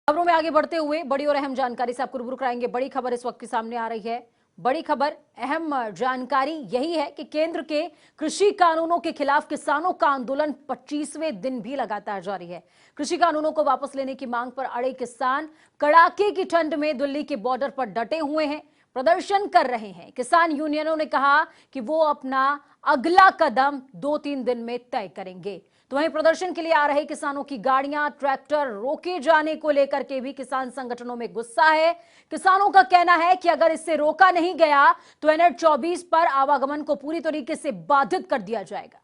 खबरों में आगे बढ़ते हुए बड़ी और अहम जानकारी से आपको रूबरू कराएंगे। बड़ी खबर इस वक्त के सामने आ रही है। बड़ी खबर, अहम जानकारी यही है कि केंद्र के कृषि कानूनों के खिलाफ किसानों का आंदोलन 25वें दिन भी लगातार जारी है। कृषि कानूनों को वापस लेने की मांग पर अड़े किसान कड़ाके की ठंड में दिल्ली के बॉर्डर पर डटे हुए हैं, प्रदर्शन कर रहे हैं। किसान यूनियनों ने कहा कि वो अपना अगला कदम 2-3 दिन में तय करेंगे। तो वहीं प्रदर्शन के लिए आ रहे किसानों की गाड़ियां, ट्रैक्टर रोके जाने को लेकर के भी किसान संगठनों में गुस्सा है। किसानों का कहना है कि अगर इससे रोका नहीं गया तो NH 24 पर आवागमन को पूरी तरीके से बाधित कर दिया जाएगा।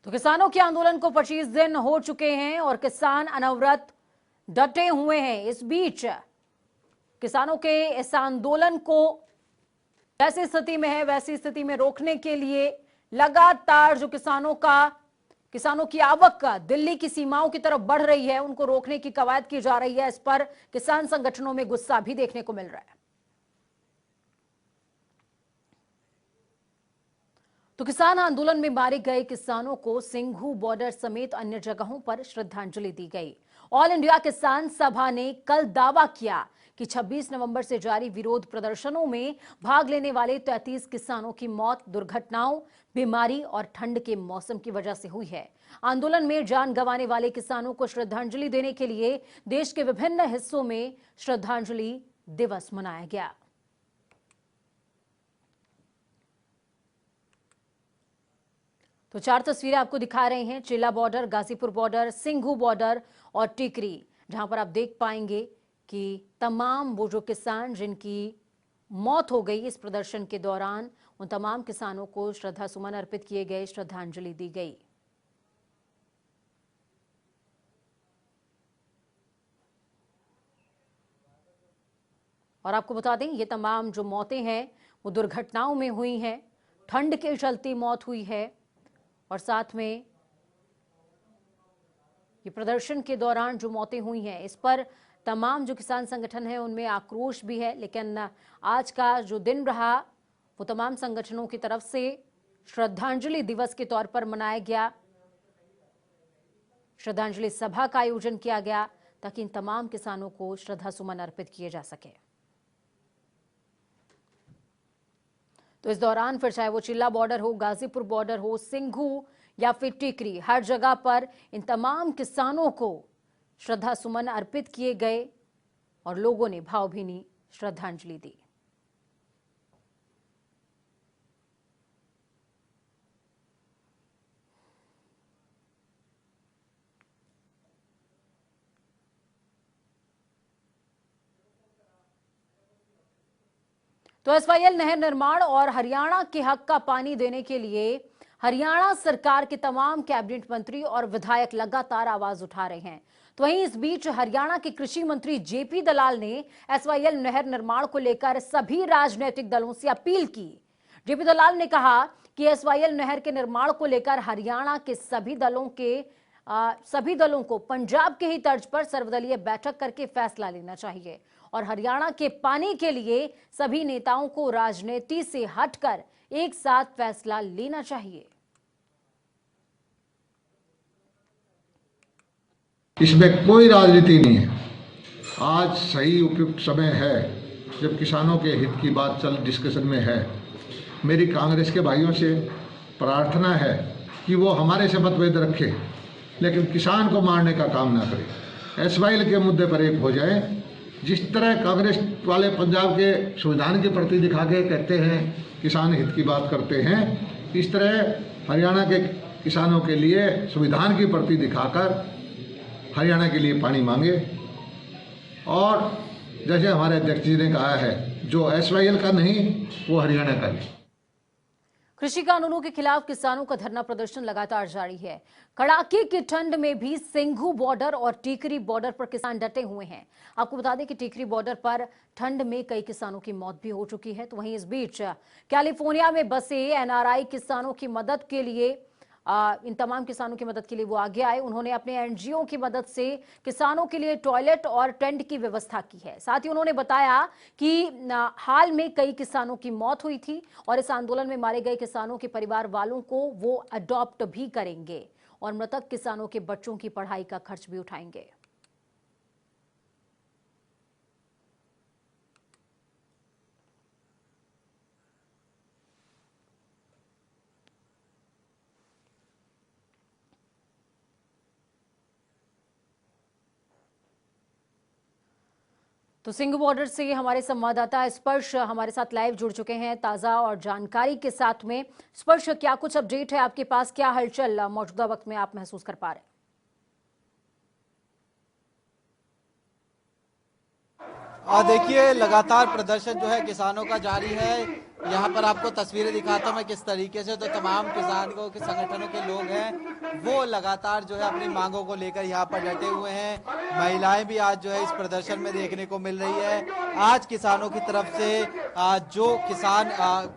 तो किसानों के आंदोलन को 25 दिन हो चुके हैं और किसान अनवरत डटे हुए हैं। इस बीच किसानों के इस आंदोलन को जैसी स्थिति में है वैसी स्थिति में रोकने के लिए लगातार जो किसानों की आवक दिल्ली की सीमाओं की तरफ बढ़ रही है, उनको रोकने की कवायद की जा रही है। इस पर किसान संगठनों में गुस्सा भी देखने को मिल रहा है। तो किसान आंदोलन में मारे गए किसानों को सिंघू बॉर्डर समेत अन्य जगहों पर श्रद्धांजलि दी गई। ऑल इंडिया किसान सभा ने कल दावा किया कि 26 नवंबर से जारी विरोध प्रदर्शनों में भाग लेने वाले 33 किसानों की मौत दुर्घटनाओं, बीमारी और ठंड के मौसम की वजह से हुई है। आंदोलन में जान गंवाने वाले किसानों को श्रद्धांजलि देने के लिए देश के विभिन्न हिस्सों में श्रद्धांजलि दिवस मनाया गया। तो 4 तस्वीरें आपको दिखा रहे हैं। चिल्ला border, Ghazipur border, Singhu border और टिकरी, जहां पर आप देख पाएंगे कि तमाम वो जो किसान जिनकी मौत हो गई इस प्रदर्शन के दौरान, उन तमाम किसानों को श्रद्धा सुमन अर्पित किए गए, श्रद्धांजलि दी गई। और आपको बता दें, ये तमाम जो मौतें हैं वो दुर्घटनाओं में हुई हैं, ठंड के चलते मौत हुई है और साथ में ये प्रदर्शन के दौरान जो मौतें हुई हैं इस पर तमाम जो किसान संगठन हैं उनमें आक्रोश भी है। लेकिन आज का जो दिन रहा वो तमाम संगठनों की तरफ से श्रद्धांजलि दिवस के तौर पर मनाया गया। श्रद्धांजलि सभा का आयोजन किया गया ताकि इन तमाम किसानों को श्रद्धा सुमन अर्पित किए जा सके। तो इस दौरान फिर चाहे वो चिल्ला बॉर्डर हो, गाजीपुर बॉर्डर हो, सिंघू या फिर टिकरी, हर जगह पर इन तमाम किसानों को श्रद्धा सुमन अर्पित किए गए और लोगों ने भावभीनी श्रद्धांजलि दी। तो SYL नहर निर्माण और हरियाणा के हक का पानी देने के लिए हरियाणा सरकार के तमाम कैबिनेट मंत्री और विधायक लगातार आवाज उठा रहे हैं। तो वहीं इस बीच हरियाणा के कृषि मंत्री JP दलाल ने SYL नहर निर्माण को लेकर सभी राजनीतिक दलों से अपील की। JP दलाल ने कहा कि SYL नहर के निर्माण को लेकर हरियाणा के सभी दलों को पंजाब के ही तर्ज पर सर्वदलीय बैठक करके फैसला लेना चाहिए और हरियाणा के पानी के लिए सभी नेताओं को राजनीति से हटकर एक साथ फैसला लेना चाहिए। इसमें कोई राजनीति नहीं है। आज सही उपयुक्त समय है जब किसानों के हित की बात डिस्कशन में है। मेरी कांग्रेस के भाइयों से प्रार्थना है कि वो हमारे से मतभेद रखे लेकिन किसान को मारने का काम ना करें। SYL के मुद्दे पर एक हो जाए। जिस तरह कांग्रेस वाले पंजाब के संविधान के प्रति दिखा के कहते हैं किसान हित की बात करते हैं, इस तरह हरियाणा के किसानों के लिए संविधान की प्रति दिखाकर हरियाणा के लिए पानी मांगे। और जैसे हमारे अध्यक्ष जी ने कहा है, जो SYL का नहीं वो हरियाणा का नहीं। कृषि कानूनों के खिलाफ किसानों का धरना प्रदर्शन लगातार जारी है। कड़ाके की ठंड में भी सिंघू बॉर्डर और टिकरी बॉर्डर पर किसान डटे हुए हैं। आपको बता दें कि टिकरी बॉर्डर पर ठंड में कई किसानों की मौत भी हो चुकी है। तो वहीं इस बीच कैलिफोर्निया में बसे NRI किसानों की मदद के लिए इन तमाम किसानों की मदद के लिए वो आगे आए। उन्होंने अपने एनजीओ की मदद से किसानों के लिए टॉयलेट और टेंट की व्यवस्था की है। साथ ही उन्होंने बताया कि हाल में कई किसानों की मौत हुई थी और इस आंदोलन में मारे गए किसानों के परिवार वालों को वो अडॉप्ट भी करेंगे और मृतक किसानों के बच्चों की पढ़ाई का खर्च भी उठाएंगे। तो सिंघू बॉर्डर से हमारे संवाददाता स्पर्श हमारे साथ लाइव जुड़ चुके हैं ताजा और जानकारी के साथ में। स्पर्श, क्या कुछ अपडेट है आपके पास? क्या हलचल मौजूदा वक्त में आप महसूस कर पा रहे हैं? देखिए, लगातार प्रदर्शन जो है किसानों का जारी है। यहाँ पर आपको तस्वीरें दिखाता हूँ मैं किस तरीके से, तो तमाम किसानों के संगठनों के लोग हैं वो लगातार जो है अपनी मांगों को लेकर यहाँ पर डटे हुए हैं। महिलाएं भी आज जो है इस प्रदर्शन में देखने को मिल रही है। आज किसानों की तरफ से जो किसान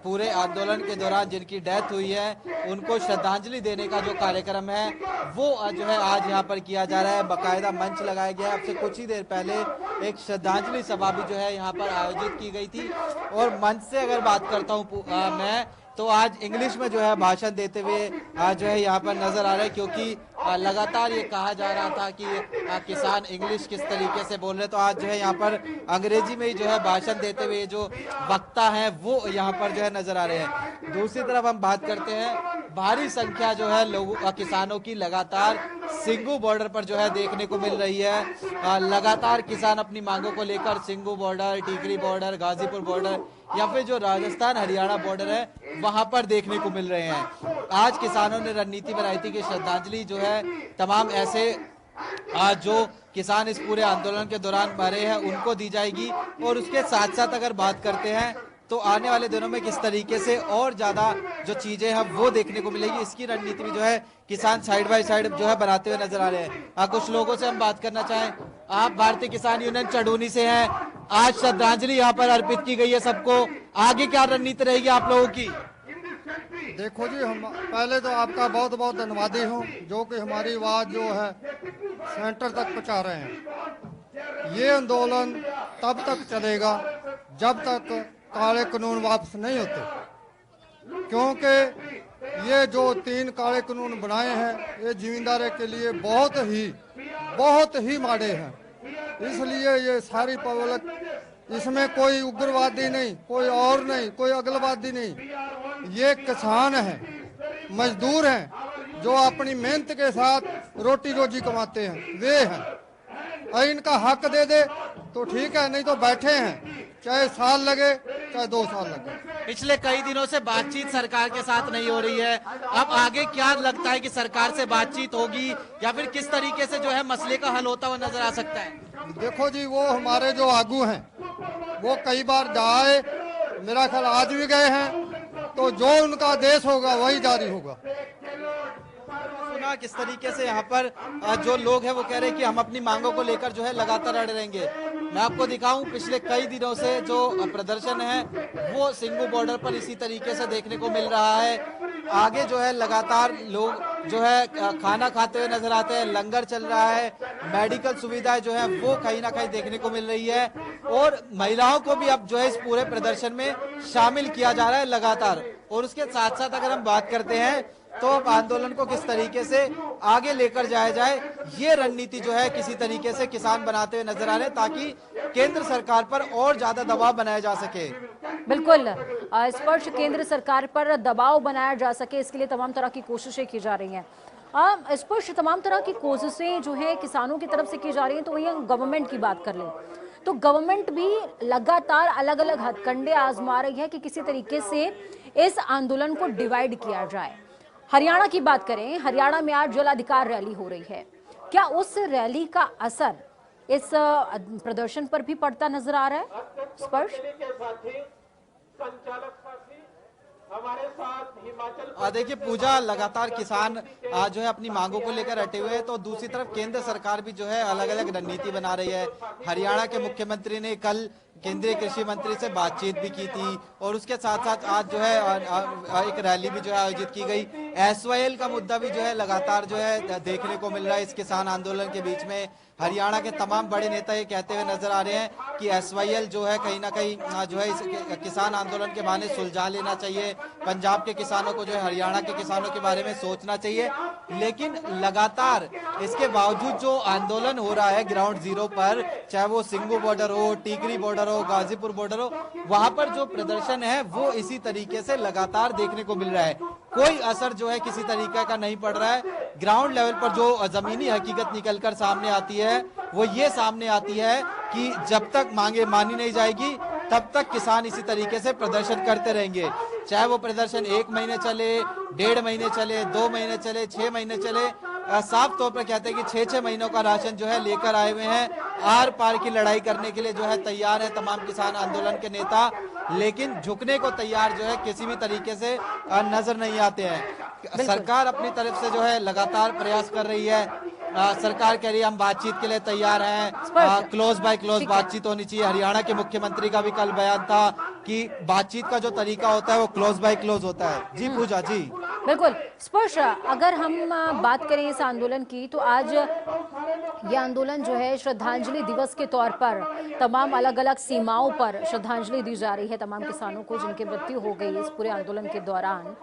पूरे आंदोलन के दौरान जिनकी डेथ हुई है उनको श्रद्धांजलि देने का जो कार्यक्रम है वो जो है आज यहाँ पर किया जा रहा है। बाकायदा मंच लगाया गया है। अब से कुछ ही देर पहले एक श्रद्धांजलि सभा भी जो है यहाँ पर आयोजित की गई थी। और मंच से अगर बात करता हूँ मैं, तो आज इंग्लिश में जो है भाषण देते हुए जो है यहाँ पर नजर आ रहे हैं, क्योंकि लगातार ये कहा जा रहा था कि किसान इंग्लिश किस तरीके से बोल रहे, तो आज जो है यहाँ पर अंग्रेजी में ही जो है भाषण देते हुए जो वक्ता हैं वो यहाँ पर जो है नजर आ रहे हैं। दूसरी तरफ हम बात करते हैं, भारी संख्या जो है लोगों किसानों की लगातार सिंघू बॉर्डर पर जो है देखने को मिल रही है। लगातार किसान अपनी मांगों को लेकर Singhu border, Tikri border, Ghazipur border या फिर जो राजस्थान हरियाणा बॉर्डर है वहां पर देखने को मिल रहे हैं। आज किसानों ने रणनीति बनाई थी कि श्रद्धांजलि जो है तमाम ऐसे आज जो किसान इस पूरे आंदोलन के दौरान मरे हैं उनको दी जाएगी। और उसके साथ साथ अगर बात करते हैं तो आने वाले दिनों में किस तरीके से और ज्यादा जो चीजें हैं वो देखने को मिलेगी, इसकी रणनीति भी जो है किसान साइड बाय साइड जो है बनाते हुए नजर आ रहे हैं। कुछ लोगों से हम बात करना चाहें, आप भारतीय किसान यूनियन चढ़ूनी से हैं, आज श्रद्धांजलि यहाँ पर अर्पित की गई है सबको, आगे क्या रणनीति रहेगी आप लोगों की? देखो जी, हम पहले तो आपका बहुत बहुत धन्यवादी हूँ जो कि हमारी आवाज जो है सेंटर तक पहुँचा रहे हैं। ये आंदोलन तब तक चलेगा जब तक काले कानून वापस नहीं होते, क्योंकि ये जो 3 काले कानून बनाए हैं ये जिम्मेदारी के लिए बहुत ही माड़े हैं। इसलिए ये सारी पब्लिक, इसमें कोई उग्रवादी नहीं, कोई और नहीं, कोई अगलवादी नहीं, ये किसान हैं, मजदूर हैं जो अपनी मेहनत के साथ रोटी रोजी कमाते हैं, वे हैं। और इनका हक दे दे तो ठीक है, नहीं तो बैठे हैं, चाहे साल लगे चाहे 2 साल लगे। पिछले कई दिनों से बातचीत सरकार के साथ नहीं हो रही है, अब आगे क्या लगता है कि सरकार से बातचीत होगी या फिर किस तरीके से जो है मसले का हल होता हुआ नजर आ सकता है? देखो जी, वो हमारे जो आगू हैं वो कई बार जाए, मेरा ख्याल आज भी गए हैं, तो जो उनका आदेश होगा वही जारी होगा। सुना किस तरीके से यहाँ पर जो लोग हैं वो कह रहे हैं कि हम अपनी मांगों को लेकर जो है लगातार अड़े रहेंगे। मैं आपको दिखाऊं, पिछले कई दिनों से जो प्रदर्शन है वो सिंघू बॉर्डर पर इसी तरीके से देखने को मिल रहा है। आगे जो है लगातार लोग जो है खाना खाते हुए नजर आते हैं, लंगर चल रहा है, मेडिकल सुविधाएं जो है वो कहीं ना कहीं देखने को मिल रही है। और महिलाओं को भी अब जो है इस पूरे प्रदर्शन में शामिल किया जा रहा है लगातार। और उसके साथ साथ अगर हम बात करते हैं तो अब आंदोलन को किस तरीके से आगे लेकर जाया जाए, ये रणनीति जो है किसी तरीके से किसान बनाते हुए नजर आ रहे हैं, ताकि केंद्र सरकार पर और ज्यादा दबाव बनाया जा सके। बिल्कुल, स्पर्श, केंद्र सरकार पर दबाव बनाया जा सके, इसके लिए तमाम तरह की कोशिशें की जा रही हैं। स्पर्श, तमाम तरह की कोशिशें जो है किसानों की तरफ से की जा रही हैं, तो वहीं गवर्नमेंट की बात कर लें तो गवर्नमेंट भी लगातार अलग अलग हथकंडे आजमा रही है कि किसी तरीके से इस आंदोलन को डिवाइड किया जाए। हरियाणा की बात करें, हरियाणा में आज जल अधिकार रैली हो रही है, क्या उस रैली का असर इस प्रदर्शन पर भी पड़ता नजर आ रहा है? स्पर्श, देखिए पूजा, लगातार किसान आज जो है अपनी मांगों को लेकर अटे हुए हैं, तो दूसरी तरफ केंद्र सरकार भी जो है अलग अलग रणनीति बना रही है। हरियाणा के मुख्यमंत्री ने कल केंद्रीय कृषि मंत्री से बातचीत भी की थी और उसके साथ साथ आज जो है एक रैली भी जो है आयोजित की गई। एसवाईएल का मुद्दा भी जो है लगातार जो है देखने को मिल रहा है इस किसान आंदोलन के बीच में। हरियाणा के तमाम बड़े नेता ये कहते हुए नजर आ रहे हैं कि एसवाईएल जो है कहीं ना कहीं जो है इस किसान आंदोलन के बहाने सुलझा लेना चाहिए। पंजाब के किसानों को जो है हरियाणा के किसानों के बारे में सोचना चाहिए। लेकिन लगातार इसके बावजूद जो आंदोलन हो रहा है ग्राउंड जीरो पर, चाहे वो सिंगू बॉर्डर हो, टीकरी बॉर्डर हो, गाजीपुर बॉर्डर हो, वहां पर जो प्रदर्शन है वो इसी तरीके से लगातार देखने को मिल रहा है। कोई असर जो है किसी तरीके का नहीं पड़ रहा है। ग्राउंड लेवल पर जो जमीनी हकीकत निकलकर सामने आती है वो ये सामने आती है कि जब तक मांगे मानी नहीं जाएगी तब तक किसान इसी तरीके से प्रदर्शन करते रहेंगे। चाहे वो प्रदर्शन 1 महीने चले, 1.5 महीने चले, 2 महीने चले, 6 महीने चले। साफ तौर पर कहते हैं कि 6-6 महीनों का राशन जो है लेकर आए हुए हैं। आर पार की लड़ाई करने के लिए जो है तैयार है तमाम किसान आंदोलन के नेता, लेकिन झुकने को तैयार जो है किसी भी तरीके से नजर नहीं आते हैं। सरकार अपनी तरफ से जो है लगातार प्रयास कर रही है। सरकार कह रही है हम बातचीत के लिए तैयार हैं, क्लोज बाय क्लोज बातचीत होनी चाहिए। हरियाणा के मुख्यमंत्री का भी कल बयान था कि बातचीत का जो तरीका होता है वो क्लोज बाय क्लोज होता है। जी पूजा जी। बिल्कुल स्पर्श, अगर हम बात करें इस आंदोलन की तो आज ये आंदोलन जो है श्रद्धांजलि दिवस के तौर पर तमाम अलग अलग सीमाओं पर श्रद्धांजलि दी जा रही है तमाम किसानों को जिनकी मृत्यु हो गई इस पूरे आंदोलन के दौरान।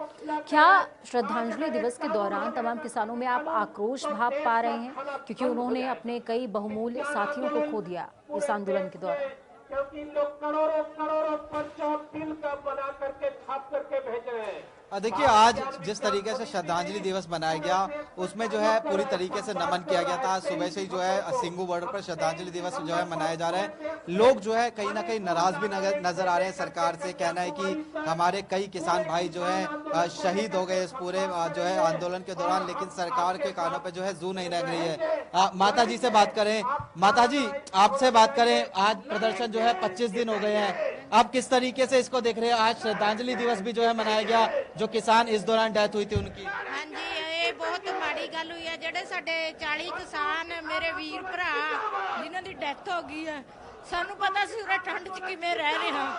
क्या श्रद्धांजलि दिवस के दौरान तमाम किसानों में आप आक्रोश भाव पा रहे हैं क्योंकि उन्होंने अपने कई बहुमूल्य साथियों को खो दिया इस आंदोलन के दौरान? क्योंकि लोग करोड़ों करोड़ों पर्चा बिल का बना करके छाप करके भेज रहे हैं। देखिए आज जिस तरीके से श्रद्धांजलि दिवस मनाया गया उसमें जो है पूरी तरीके से नमन किया गया था। सुबह से ही जो है सिंगू बॉर्डर पर श्रद्धांजलि दिवस जो है मनाया जा रहा है। लोग जो है कहीं ना कहीं नाराज भी नजर आ रहे हैं सरकार से। कहना है कि हमारे कई किसान भाई जो है शहीद हो गए इस पूरे जो है आंदोलन के दौरान, लेकिन सरकार के कानों पे जो है जू नहीं लग रही है। माता जी से बात करें, माता जी आपसे बात करें, आज प्रदर्शन जो है 25 दिन हो गए हैं, आप किस तरीके से इसको देख रहे हैं? आज श्रद्धांजलि दिवस भी जो है मनाया गया, जो किसान इस दौरान डेथ हुई थी उनकी। हाँ जी, ये बहुत माड़ी गल हुई है। जेडे साडे 40 किसान मेरे वीर भरा जिन्हां दी डेथ हो गई है, सानू पता सी उरे ठंड च किवें रह रहे हां,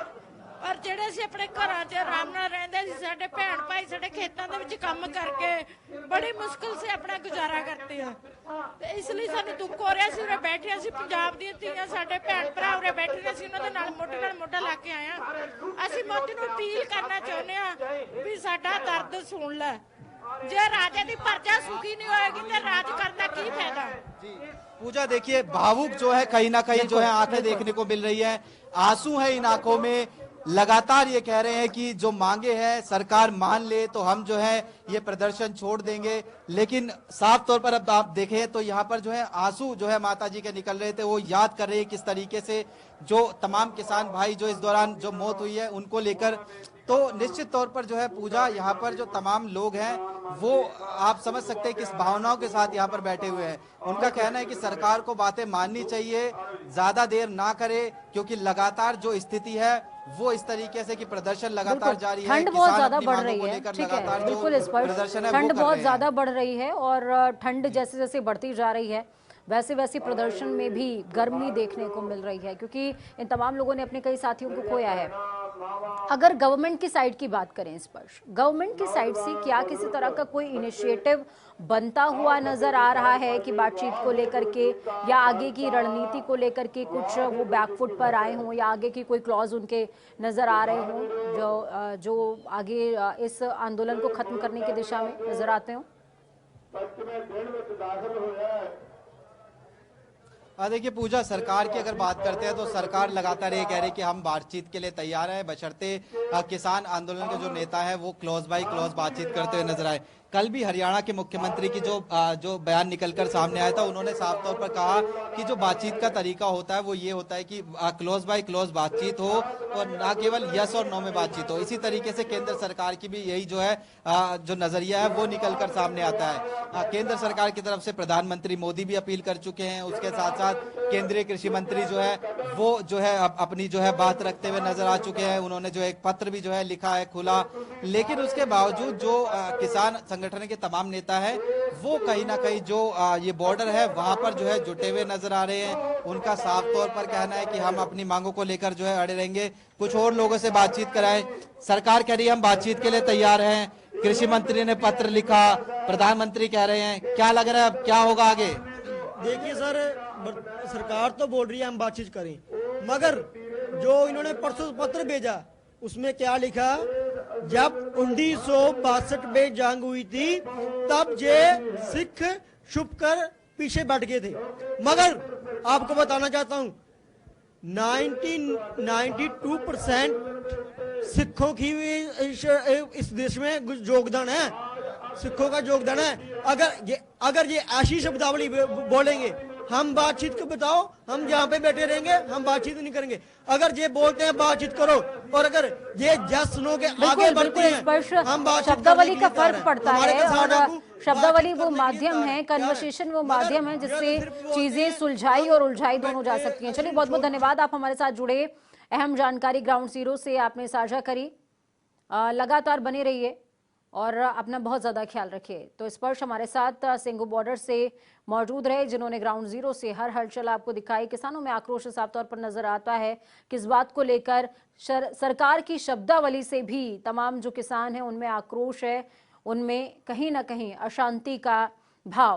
पर जेडे सी अपने घरां च आराम नाल रहिंदे सी, साडे भैण भाई साडे खेतां दे विच काम करके बड़ी मुश्किल से अपना गुजारा करते हैं। ते इसलिए सानू दुख हो रहा सी। उरे बैठे सी पंजाब दी धीआं साडे भैण भरा उरे बैठे सी, उन्हां दे नाल मोढे ला के आए हां। असीं मोदी नूं अपील करना चाहुंदे हां भी साडा दर्द सुन लै। जे राजे दी प्रजा सुखी नहीं होएगी ते राज करदा की फायदा? पूजा देखिए भावुक जो है कहीं ना कहीं जो है आंखें देखने को मिल रही है, आंसू है इन आंखों में। लगातार ये कह रहे हैं कि जो मांगे हैं सरकार मान ले तो हम जो है ये प्रदर्शन छोड़ देंगे। लेकिन साफ तौर पर अब आप देखें तो यहाँ पर जो है आंसू जो है माता जी के निकल रहे थे। वो याद कर रहे हैं किस तरीके से जो तमाम किसान भाई जो इस दौरान जो मौत हुई है उनको लेकर। तो निश्चित तौर पर जो है पूजा यहाँ पर जो तमाम लोग हैं वो आप समझ सकते हैं किस भावनाओं के साथ यहाँ पर बैठे हुए हैं। उनका कहना है कि सरकार को बातें माननी चाहिए, ज्यादा देर ना करे, क्योंकि लगातार जो स्थिति है वो इस तरीके से कि प्रदर्शन लगातार जारी है। ठंड बहुत ज्यादा बढ़ रही है, ठीक है, बिल्कुल प्रदर्शन है, ठंड बहुत ज्यादा बढ़ रही है और ठंड जैसे जैसे बढ़ती जा रही है वैसे वैसे प्रदर्शन में भी गर्मी देखने को मिल रही है क्योंकि इन तमाम लोगों ने अपने कई साथियों को खोया है। अगर गवर्नमेंट की साइड की बात करें स्पर्श, गवर्नमेंट की साइड से क्या किसी तरह का कोई इनिशिएटिव बनता हुआ नजर आ रहा है कि बातचीत को लेकर के या आगे की रणनीति को लेकर के कुछ वो बैकफुट पर आए हों या आगे की कोई क्लॉज उनके नजर आ रहे हों जो आगे इस आंदोलन को खत्म करने की दिशा में नजर आते हों? देखिए पूजा, सरकार की अगर बात करते हैं तो सरकार लगातार ये कह रही है कि हम बातचीत के लिए तैयार हैं, बशर्ते किसान आंदोलन के जो नेता है वो क्लोज बाय क्लोज बातचीत करते हुए नजर आए। कल भी हरियाणा के मुख्यमंत्री की जो बयान निकलकर सामने आया था, उन्होंने साफ तौर पर कहा कि जो बातचीत का तरीका होता है वो ये होता है कि क्लोज बाय क्लोज बातचीत हो और ना केवल यस और नो में बातचीत हो। इसी तरीके से केंद्र सरकार की भी यही जो है जो नजरिया है वो निकलकर सामने आता है। केंद्र सरकार की तरफ से प्रधानमंत्री मोदी भी अपील कर चुके हैं, उसके साथ साथ साथ केंद्रीय कृषि मंत्री जो है वो जो है अपनी जो है बात रखते हुए नजर आ चुके हैं। उन्होंने जो एक पत्र भी जो है लिखा है खुला, लेकिन उसके बावजूद जो किसान संगठन के तमाम नेता है वो कहीं ना कहीं जो ये बॉर्डर है वहां पर जो है जुटे हुए नजर आ रहे हैं। उनका साफ तौर पर कहना है कि हम अपनी मांगों को लेकर जो है अड़े रहेंगे। कुछ और लोगों से बातचीत कराएं। सरकार कह रही है हम बातचीत के लिए तैयार हैं, कृषि मंत्री ने पत्र लिखा, प्रधानमंत्री कह रहे हैं, क्या लग रहा है अब क्या होगा आगे? देखिए सर, सरकार तो बोल रही है हम बातचीत करें, मगर जो इन्होंने परसों पत्र भेजा उसमें क्या लिखा, जब 1962 में जंग हुई थी तब ये सिख छुप कर पीछे बैठ गए थे। मगर आपको बताना चाहता हूं 92% सिखों की इस देश में योगदान है, सिखों का योगदान है। अगर ये ऐसी शब्दावली बोलेंगे हम बातचीत को बताओ, हम यहाँ पे बैठे रहेंगे, हम बातचीत नहीं करेंगे। अगर ये बोलते हैं बातचीत करो और अगर ये जश्नों के आगे बढ़ते हैं हम बातचीत। शब्दावली का फर्क पड़ता है और शब्दावली वो माध्यम है, कन्वर्सेशन वो माध्यम है जिससे चीजें सुलझाई और उलझाई दोनों जा सकती हैं। चलिए बहुत बहुत धन्यवाद, आप हमारे साथ जुड़े, अहम जानकारी ग्राउंड जीरो से आपने साझा करी। लगातार बने रहिए और अपना बहुत ज्यादा ख्याल रखिए। तो स्पर्श हमारे साथ सिंघू बॉर्डर से मौजूद रहे, जिन्होंने ग्राउंड जीरो से हर हलचल आपको दिखाई। किसानों में आक्रोश साफ तौर पर नजर आता है, किस बात को लेकर सरकार की शब्दावली से भी तमाम जो किसान हैं उनमें आक्रोश है, उनमें कहीं ना कहीं अशांति का भाव